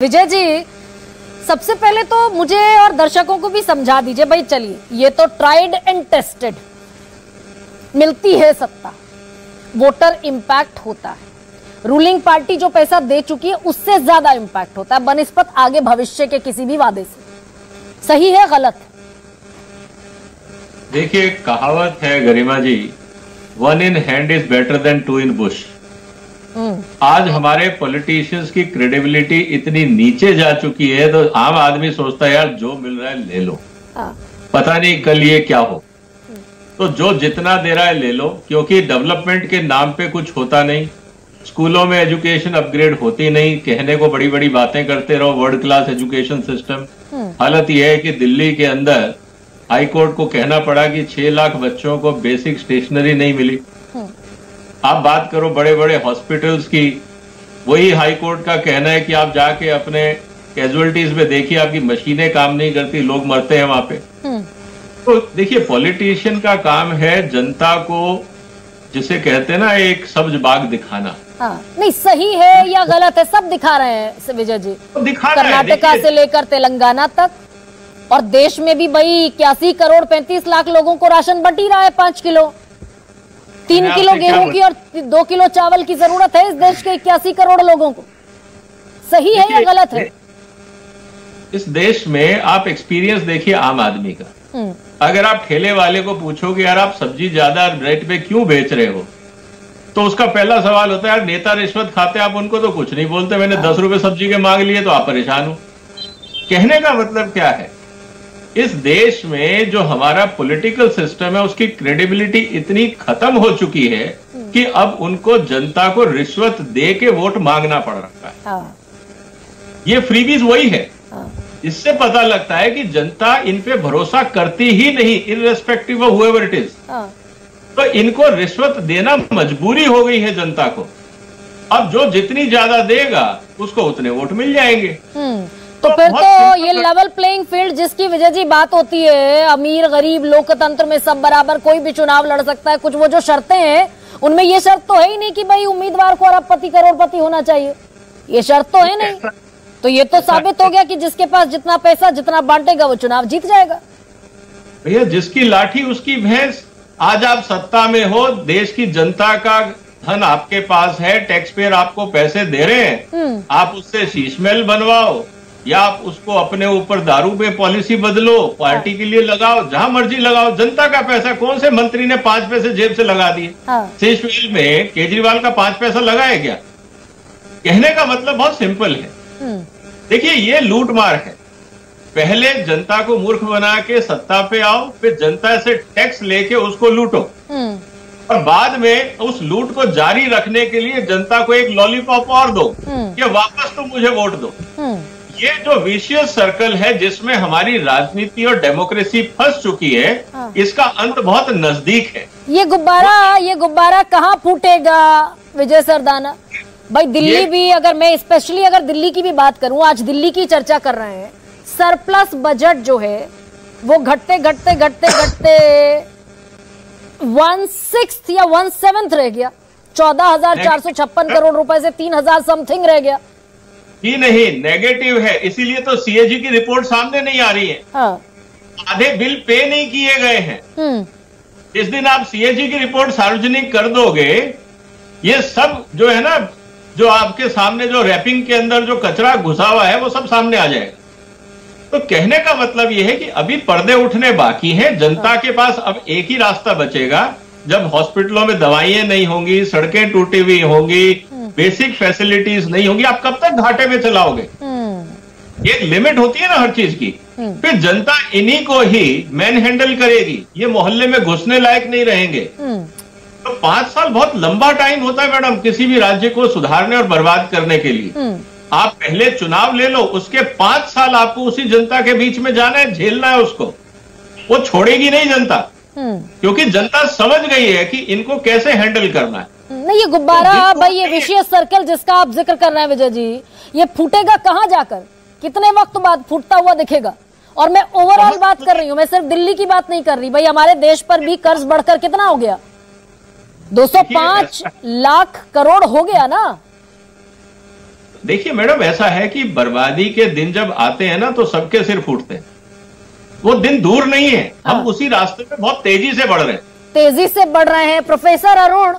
विजय जी, सबसे पहले तो मुझे और दर्शकों को भी समझा दीजिए भाई। चलिए, ये तो ट्राइड एंड टेस्टेड, मिलती है सत्ता, वोटर इंपैक्ट होता है, रूलिंग पार्टी जो पैसा दे चुकी है उससे ज्यादा इंपैक्ट होता है बनिस्बत आगे भविष्य के किसी भी वादे से। सही है गलत? देखिए, कहावत है Garima ji, one in hand is better than two in bush. आज हमारे पॉलिटिशियंस की क्रेडिबिलिटी इतनी नीचे जा चुकी है तो आम आदमी सोचता है यार जो मिल रहा है ले लो, पता नहीं कल ये क्या हो, तो जो जितना दे रहा है ले लो, क्योंकि डेवलपमेंट के नाम पे कुछ होता नहीं। स्कूलों में एजुकेशन अपग्रेड होती नहीं, कहने को बड़ी बड़ी बातें करते रहो, वर्ल्ड क्लास एजुकेशन सिस्टम। हालत यह है कि दिल्ली के अंदर हाई कोर्ट को कहना पड़ा कि 6 लाख बच्चों को बेसिक स्टेशनरी नहीं मिली। आप बात करो बड़े बड़े हॉस्पिटल्स की, वही हाई कोर्ट का कहना है कि आप जाके अपने कैजुअलिटीज में देखिए, आपकी मशीनें काम नहीं करती, लोग मरते हैं वहां पे। तो देखिए, पॉलिटिशियन का काम है जनता को, जिसे कहते हैं ना, एक सब्ज बाग दिखाना। नहीं, सही है या गलत है सब दिखा रहे हैं विजय जी, कर्नाटका से लेकर तेलंगाना तक, और देश में भी भाई 81 करोड़ 35 लाख लोगों को राशन बट ही रहा है। 5 किलो 3 किलो गेहूं की और 2 किलो चावल की जरूरत है इस देश के 81 करोड़ लोगों को। सही है या गलत है? इस देश में आप एक्सपीरियंस देखिए आम आदमी का। अगर आप ठेले वाले को पूछोगे यार आप सब्जी ज्यादा रेट पे क्यों बेच रहे हो, तो उसका पहला सवाल होता है यार नेता रिश्वत खाते, आप उनको तो कुछ नहीं बोलते, मैंने 10 रुपए सब्जी के मांग लिए तो आप परेशान हो। कहने का मतलब क्या है, इस देश में जो हमारा पॉलिटिकल सिस्टम है उसकी क्रेडिबिलिटी इतनी खत्म हो चुकी है कि अब उनको जनता को रिश्वत दे के वोट मांगना पड़ रहा है। ये फ्रीबीज वही है। इससे पता लगता है कि जनता इन पे भरोसा करती ही नहीं, irrespective of however it is. तो इनको रिश्वत देना मजबूरी हो गई है जनता को। अब जो जितनी ज्यादा देगा उसको उतने वोट मिल जाएंगे। तो फिर तो ये लेवल प्लेइंग फील्ड जिसकी विजय जी बात होती है, अमीर गरीब लोकतंत्र में सब बराबर, कोई भी चुनाव लड़ सकता है, कुछ वो जो शर्तें हैं उनमें ये शर्त तो है ही नहीं कि भाई उम्मीदवार को अरबपति करोड़पति होना चाहिए, ये शर्त तो है नहीं। तो ये तो साबित हो गया कि जिसके पास जितना पैसा जितना बांटेगा वो चुनाव जीत जाएगा। भैया, जिसकी लाठी उसकी भैंस। आज आप सत्ता में हो, देश की जनता का धन आपके पास है, टैक्स पेयर आपको पैसे दे रहे हैं, आप उससे शीशमहल बनवाओ या आप उसको अपने ऊपर दारू पे पॉलिसी बदलो, पार्टी के लिए लगाओ, जहां मर्जी लगाओ। जनता का पैसा कौन से मंत्री ने 5 पैसे जेब से लगा दिए? शीशमहल में केजरीवाल का 5 पैसा लगा है क्या? कहने का मतलब बहुत सिंपल है। देखिए, ये लूटमार है। पहले जनता को मूर्ख बना के सत्ता पे आओ, फिर जनता से टैक्स लेके उसको लूटो, और बाद में उस लूट को जारी रखने के लिए जनता को एक लॉलीपॉप और दो कि वापस तुम मुझे वोट दो। ये जो विशियस सर्कल है जिसमें हमारी राजनीति और डेमोक्रेसी फंस चुकी है, इसका अंत बहुत नजदीक है। ये गुब्बारा कहाँ फूटेगा विजय सरदाना? भाई दिल्ली भी, अगर मैं स्पेशली अगर दिल्ली की भी बात करूं, आज दिल्ली की चर्चा कर रहे हैं, सरप्लस बजट जो है वो घटते घटते घटते घटते 1/6 या 1/7 रह गया। 14,456 करोड़ रुपए से 3,000 समथिंग रह गया। ही नहीं, नेगेटिव है। इसीलिए तो सीएजी की रिपोर्ट सामने नहीं आ रही है। आधे बिल पे नहीं किए गए हैं। जिस दिन आप सीएजी की रिपोर्ट सार्वजनिक कर दोगे, ये सब जो है ना, जो आपके सामने जो रैपिंग के अंदर जो कचरा घुसा हुआ है वो सब सामने आ जाएगा। तो कहने का मतलब यह है कि अभी पर्दे उठने बाकी हैं। जनता के पास अब एक ही रास्ता बचेगा, जब हॉस्पिटलों में दवाइयां नहीं होंगी, सड़कें टूटी हुई होंगी, बेसिक फैसिलिटीज नहीं होंगी, आप कब तक घाटे में चलाओगे? एक लिमिट होती है ना हर चीज की। फिर जनता इन्हीं को ही मैन हैंडल करेगी, ये मोहल्ले में घुसने लायक नहीं रहेंगे। तो 5 साल बहुत लंबा टाइम होता है मैडम, किसी भी राज्य को सुधारने और बर्बाद करने के लिए। आप पहले चुनाव ले लो, उसके 5 साल आपको उसी जनता के बीच में जाना है, झेलना है उसको। वो छोड़ेगी नहीं जनता, क्योंकि जनता समझ गई है कि इनको कैसे हैंडल करना है। नहीं, ये गुब्बारा भाई, ये विशेष सर्कल जिसका आप जिक्र कर रहे हैं विजय जी, ये फूटेगा कहाँ जाकर, कितने वक्त बाद फूटता हुआ दिखेगा? और मैं ओवरऑल बात कर रही हूँ, मैं सिर्फ दिल्ली की बात नहीं कर रही। भाई हमारे देश पर भी कर्ज बढ़कर कितना हो गया? 205 लाख करोड़ हो गया ना। देखिए मैडम, ऐसा है कि बर्बादी के दिन जब आते हैं ना तो सबके सिर फूटते हैं। वो दिन दूर नहीं है, हम उसी रास्ते पे बहुत तेजी से बढ़ रहे हैं। तेजी से बढ़ रहे हैं। प्रोफेसर अरुण,